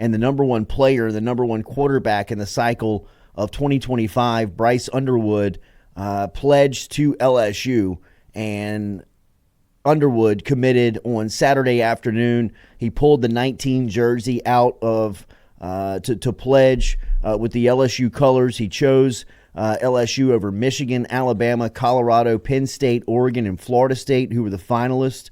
and the number one player, the number one quarterback in the cycle of 2025, Bryce Underwood, pledged to LSU, and Underwood committed on Saturday afternoon. He pulled the 19 jersey out of to pledge with the LSU colors. He chose LSU over Michigan, Alabama, Colorado, Penn State, Oregon, and Florida State, who were the finalists.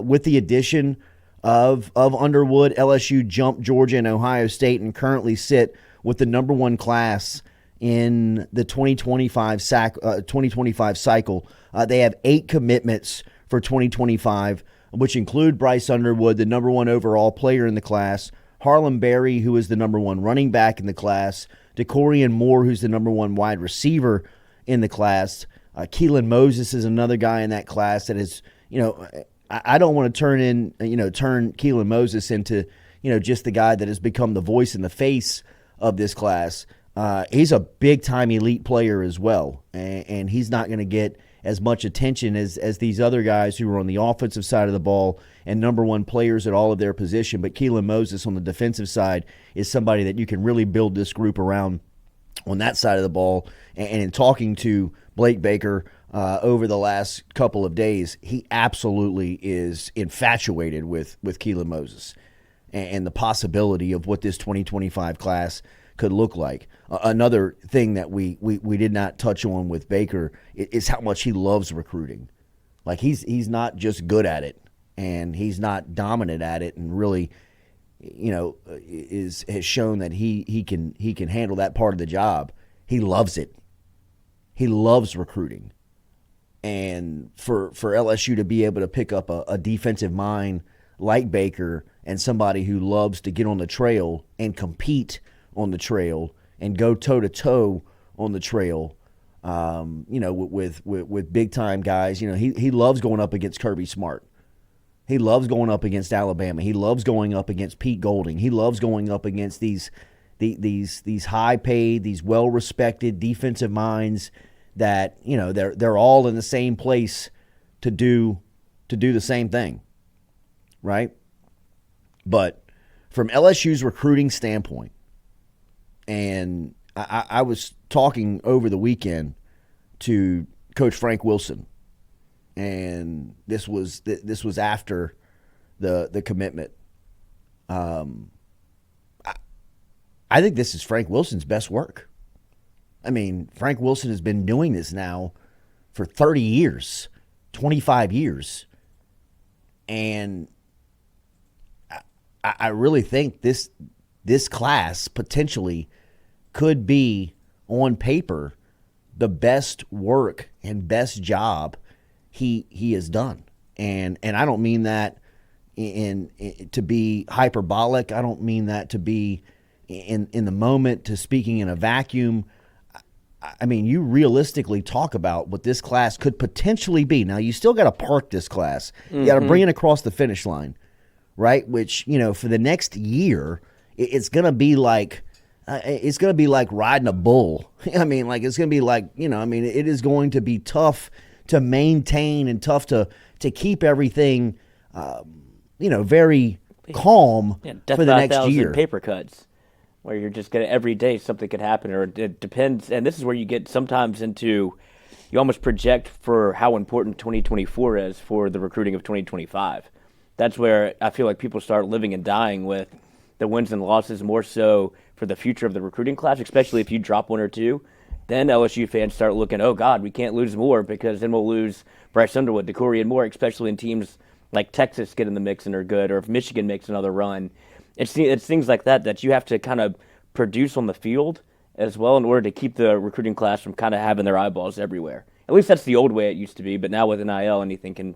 With the addition of Underwood, LSU jumped Georgia and Ohio State and currently sit with the number one class in the 2025 cycle. They have 8 commitments for 2025, which include Bryce Underwood, the number one overall player in the class, Harlem Berry, who is the number one running back in the class, DeCorian Moore, who's the number one wide receiver in the class. Keelan Moses is another guy in that class that is, I don't want to turn Keelan Moses into, just the guy that has become the voice and the face of this class. He's a big-time elite player as well, and he's not going to get as much attention as these other guys who are on the offensive side of the ball and number one players at all of their position. But Keelan Moses on the defensive side is somebody that you can really build this group around on that side of the ball. And in talking to Blake Baker over the last couple of days, he absolutely is infatuated with Keelan Moses and the possibility of what this 2025 class could look like. Another thing that we did not touch on with Baker is how much he loves recruiting. Like he's not just good at it, and he's not dominant at it, and really, has shown that he can handle that part of the job. He loves it. He loves recruiting, and for LSU to be able to pick up a defensive mind like Baker and somebody who loves to get on the trail and compete on the trail and go toe-to-toe on the trail, with big-time guys. He loves going up against Kirby Smart. He loves going up against Alabama. He loves going up against Pete Golding. He loves going up against these high-paid, these well-respected defensive minds that, they're all in the same place to do the same thing, right? But from LSU's recruiting standpoint, and I was talking over the weekend to Coach Frank Wilson, and this was after the commitment. I think this is Frank Wilson's best work. I mean, Frank Wilson has been doing this now for 30 years, 25 years, and I really think this class potentially could be, on paper, the best work and best job he has done. And I don't mean that to be hyperbolic. I don't mean that to be in the moment, to speaking in a vacuum. I mean, you realistically talk about what this class could potentially be. Now, you still got to park this class. You got to bring it across the finish line, right? Which, for the next year, it's going to be like riding a bull. I mean, it's going to be like, it is going to be tough to maintain and tough to keep everything, very calm for the next year. Paper cuts, where you're just going to, every day something could happen, or it depends. And this is where you get sometimes into, you almost project for how important 2024 is for the recruiting of 2025. That's where I feel like people start living and dying with the wins and losses, more so for the future of the recruiting class, especially if you drop one or two. Then LSU fans start looking, oh, God, we can't lose more, because then we'll lose Bryce Underwood, DeCorian Moore, especially in teams like Texas get in the mix and are good, or if Michigan makes another run. It's things like that you have to kind of produce on the field as well in order to keep the recruiting class from kind of having their eyeballs everywhere. At least that's the old way it used to be, but now with NIL, anything can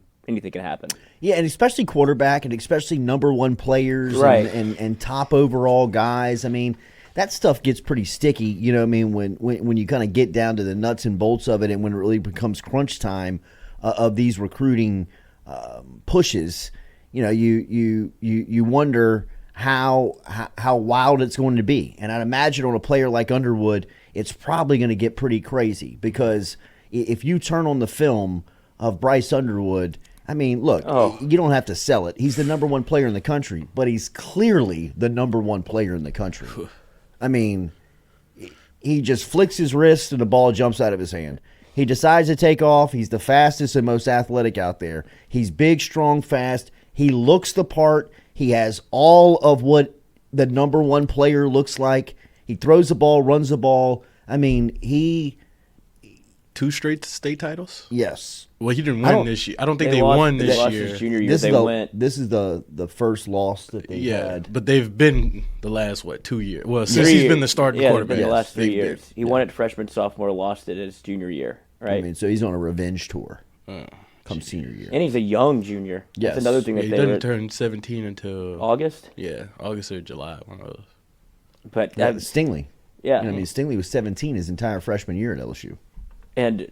happen. Yeah, and especially quarterback, and especially number one players, right, and top overall guys. I mean, that stuff gets pretty sticky, when you kind of get down to the nuts and bolts of it, and when it really becomes crunch time of these recruiting pushes. You wonder how wild it's going to be. And I'd imagine on a player like Underwood, it's probably going to get pretty crazy, because if you turn on the film of Bryce Underwood I mean, look, you don't have to sell it. He's the number one player in the country, but he's clearly the number one player in the country. I mean, he just flicks his wrist and the ball jumps out of his hand. He decides to take off. He's the fastest and most athletic out there. He's big, strong, fast. He looks the part. He has all of what the number one player looks like. He throws the ball, runs the ball. I mean, 2 straight state titles? Yes. Well, he didn't win this year. I don't think they won this year. His junior year. This is the first loss that they had. But they've been the last, 2 years? Well, since he's been the starting quarterback. The last 3 years. He won it freshman, sophomore, lost it his junior year, right? I mean, so he's on a revenge tour come senior year. And he's a young junior. Yes. That's another thing that he doesn't turn 17 until August? Yeah, August or July, one of those. But Stingley. Yeah. I mean, Stingley was 17 his entire freshman year at LSU. And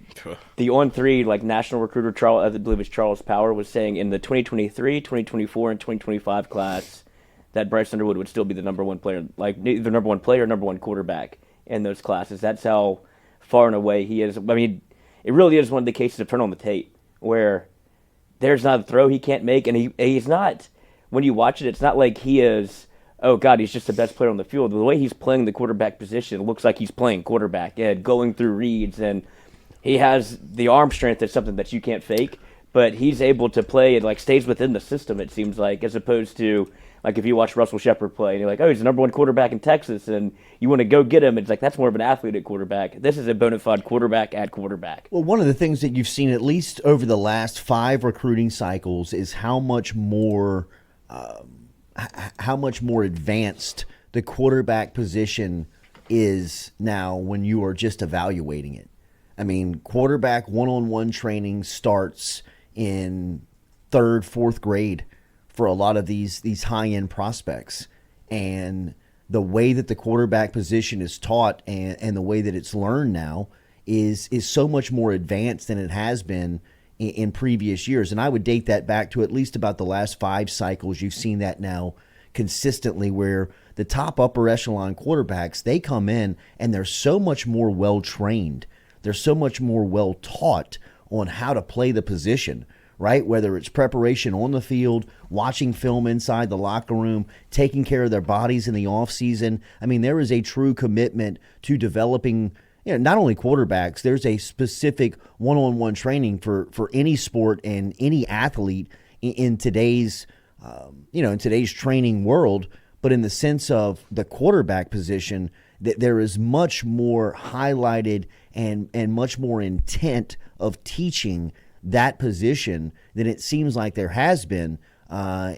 the on-3 national recruiter, Charles, I believe it's Charles Power, was saying in the 2023, 2024, and 2025 class that Bryce Underwood would still be the number one player, either number one player or number one quarterback in those classes. That's how far and away he is. I mean, it really is one of the cases of turn on the tape where there's not a throw he can't make, and he's not, when you watch it, it's not like he is, oh, God, he's just the best player on the field. The way he's playing the quarterback position, it looks like he's playing quarterback and going through reads, and he has the arm strength that's something that you can't fake, but he's able to play. It stays within the system, it seems like, as opposed to if you watch Russell Shepard play and you're like, oh, he's the number one quarterback in Texas, and you want to go get him. It's that's more of an athlete at quarterback. This is a bona fide quarterback at quarterback. Well, one of the things that you've seen at least over the last 5 recruiting cycles is how much more advanced the quarterback position is now when you are just evaluating it. I mean, quarterback one-on-one training starts in 3rd, 4th grade for a lot of these high-end prospects. And the way that the quarterback position is taught and the way that it's learned now is so much more advanced than it has been in previous years. And I would date that back to at least about the last 5 cycles. You've seen that now consistently where the top upper echelon quarterbacks, they come in and they're so much more well-trained. They're so much more well-taught on how to play the position, right? Whether it's preparation on the field, watching film inside the locker room, taking care of their bodies in the offseason. I mean, there is a true commitment to developing, not only quarterbacks, there's a specific one-on-one training for any sport and any athlete in today's, in today's training world. But in the sense of the quarterback position, that there is much more highlighted and much more intent of teaching that position than it seems like there has been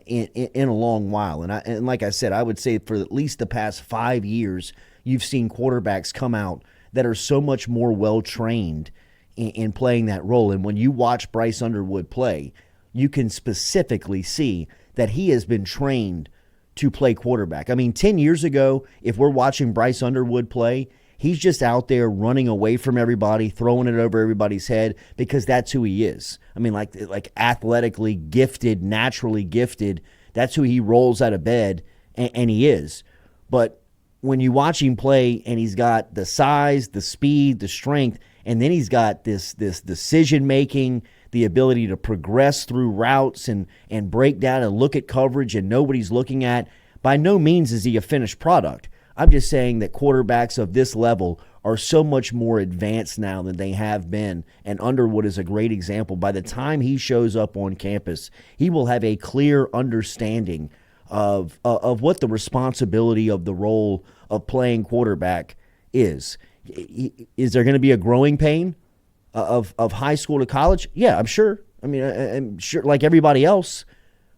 in a long while. And like I said, I would say for at least the past 5 years, you've seen quarterbacks come out that are so much more well-trained in playing that role. And when you watch Bryce Underwood play, you can specifically see that he has been trained to play quarterback. I mean, 10 years ago, if we're watching Bryce Underwood play, he's just out there running away from everybody, throwing it over everybody's head because that's who he is. I mean, like athletically gifted, naturally gifted, that's who he rolls out of bed, and he is. But when you watch him play and he's got the size, the speed, the strength, and then he's got this decision-making, the ability to progress through routes and break down and look at coverage and know what he's looking at. By no means is he a finished product. I'm just saying that quarterbacks of this level are so much more advanced now than they have been, and Underwood is a great example. By the time he shows up on campus, he will have a clear understanding of what the responsibility of the role of playing quarterback is. Is there going to be a growing pain of high school to college? Yeah, I'm sure. I mean, I'm sure, like everybody else,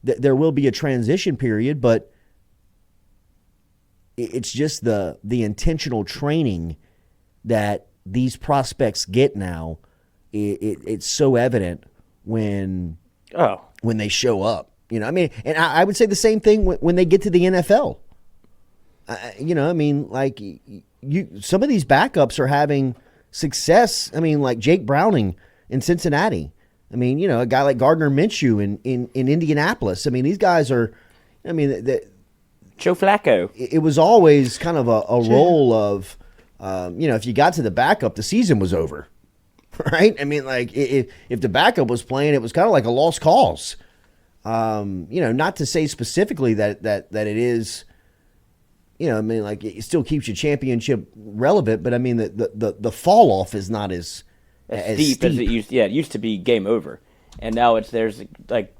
there will be a transition period, but it's just the intentional training that these prospects get now. It's so evident when they show up. I mean, and I would say the same thing when they get to the NFL. I mean, like some of these backups are having success. I mean, like Jake Browning in Cincinnati. I mean, a guy like Gardner Minshew in Indianapolis. I mean, these guys are. I mean, Joe Flacco. It was always kind of a role of, if you got to the backup, the season was over. right? I mean, like if the backup was playing, it was kind of like a lost cause. Not to say specifically that it is. I mean, like it still keeps your championship relevant, but I mean the fall off is not as steep as it used. Yeah, it used to be game over, and now there's like,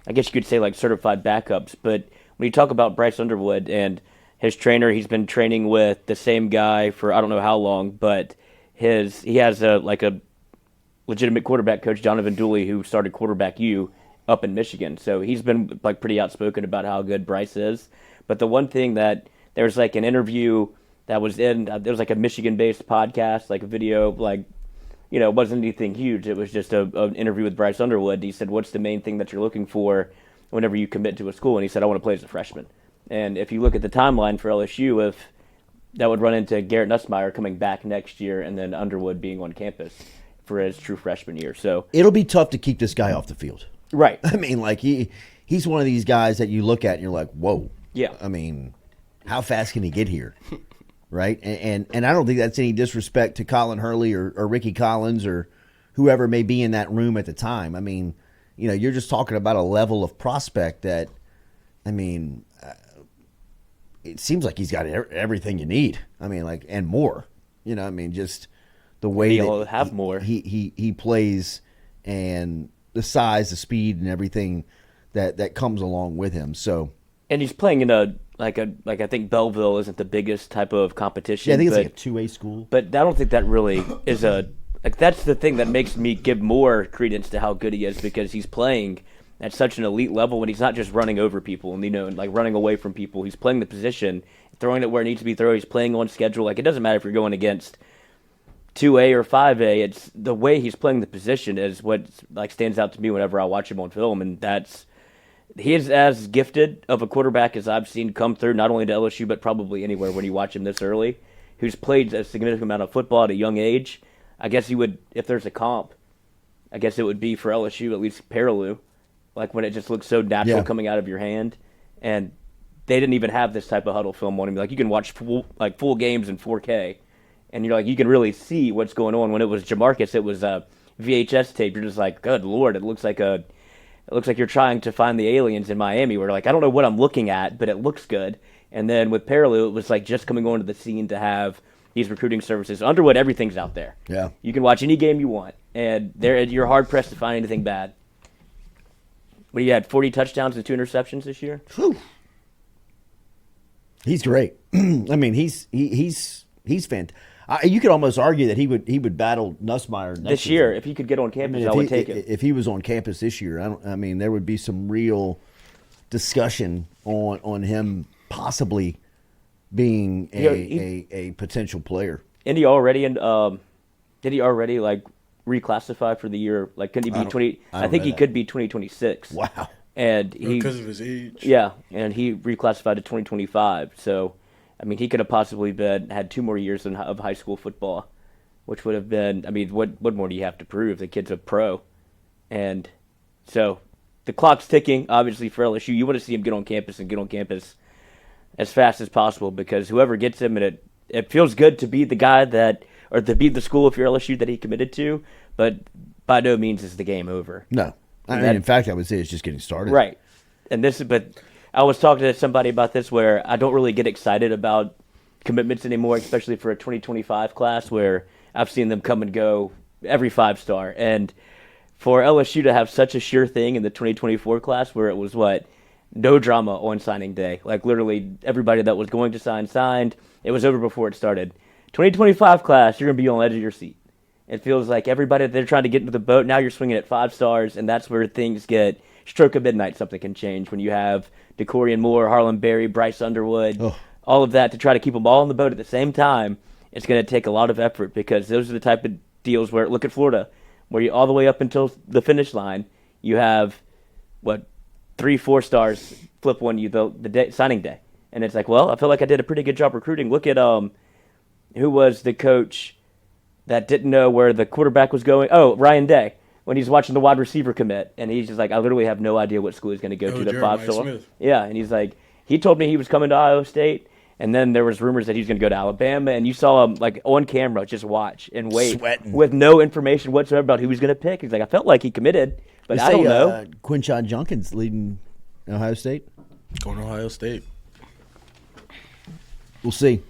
I guess you could say like certified backups. But when you talk about Bryce Underwood and his trainer, he's been training with the same guy for I don't know how long, but he has a legitimate quarterback coach, Donovan Dooley, who started quarterback U up in Michigan. So he's been like pretty outspoken about how good Bryce is. But the one thing that there was like an interview that was there was like a Michigan-based podcast, like a video, like, it wasn't anything huge. It was just an interview with Bryce Underwood. He said, what's the main thing that you're looking for whenever you commit to a school? And he said, I want to play as a freshman. And if you look at the timeline for LSU, if that would run into Garrett Nussmeier coming back next year and then Underwood being on campus for his true freshman year. So it'll be tough to keep this guy off the field. Right. I mean, like he's one of these guys that you look at and you're like, whoa. Yeah. I mean, how fast can he get here? Right? And I don't think that's any disrespect to Colin Hurley or Ricky Collins or whoever may be in that room at the time. I mean, you're just talking about a level of prospect that, I mean, it seems like he's got everything you need. I mean, like, and more. I mean, just the way he'll have more. He plays and the size, the speed, and everything that comes along with him. So, and he's playing in a I think Belleville isn't the biggest type of competition. Yeah, I think it's like a 2A school. But I don't think that really is that's the thing that makes me give more credence to how good he is, because he's playing at such an elite level when he's not just running over people and like running away from people. He's playing the position, throwing it where it needs to be thrown. He's playing on schedule. Like, it doesn't matter if you're going against 2A or 5A. It's the way he's playing the position is what like stands out to me whenever I watch him on film, and he is as gifted of a quarterback as I've seen come through, not only to LSU, but probably anywhere when you watch him this early, who's played a significant amount of football at a young age. I guess he would, if there's a comp, I guess it would be for LSU, at least Parallel, like when it just looks so natural coming out of your hand. And they didn't even have this type of huddle film on him. Like, you can watch full games in 4K, and you're like, you can really see what's going on. When it was Jamarcus, it was a VHS tape. You're just like, good Lord, it looks like you're trying to find the aliens in Miami, where like, I don't know what I'm looking at, but it looks good. And then with Parallel, it was like just coming onto the scene to have these recruiting services. Underwood, everything's out there. Yeah. You can watch any game you want, and you're hard-pressed to find anything bad. But he had 40 touchdowns and 2 interceptions this year. Whew. He's great. I mean, he's fantastic. You could almost argue that he would battle Nussmeier this year if he could get on campus. I would take it. If he was on campus this year, I mean, there would be some real discussion on him possibly being a potential player. And he already did he already like reclassify for the year? Like, couldn't he be 20? I think he could be 2026. Wow. And because of his age. Yeah, and he reclassified to 2025. So, I mean, he could have possibly had 2 more years of high school football, which would have been. I mean, what more do you have to prove? The kid's a pro, and so the clock's ticking. Obviously, for LSU, you want to see him get on campus as fast as possible, because whoever gets him, and it feels good to be the guy or to be the school if you're LSU that he committed to, but by no means is the game over. No. I mean, in fact, I would say it's just getting started. Right. But I was talking to somebody about this, where I don't really get excited about commitments anymore, especially for a 2025 class, where I've seen them come and go every 5-star. And for LSU to have such a sure thing in the 2024 class, where it was no drama on signing day. Like, literally everybody that was going to sign signed. It was over before it started. 2025 class, you're going to be on the edge of your seat. It feels like everybody, they're trying to get into the boat. Now you're swinging at 5 stars, and that's where things get stroke of midnight. Something can change when you have DeCorian Moore, Harlan Berry, Bryce Underwood, all of that to try to keep them all on the boat at the same time. It's going to take a lot of effort, because those are the type of deals where, look at Florida, where you all the way up until the finish line, you have 3-4 stars flip on you the day, signing day, and it's like, well, I feel like I did a pretty good job recruiting. Look at who was the coach that didn't know where the quarterback was going? Oh, Ryan Day, when he's watching the wide receiver commit, and he's just like, I literally have no idea what school he's going to go to. The 5-star. Yeah, and he's like, he told me he was coming to Iowa State, And then there was rumors that he was going to go to Alabama, and you saw him like on camera just watch and wait Sweating. with no information whatsoever about who he was going to pick. He's like, I felt like he committed, but They I don't say, know. Quinshon Judkins leading Ohio State. Going to Ohio State. We'll see.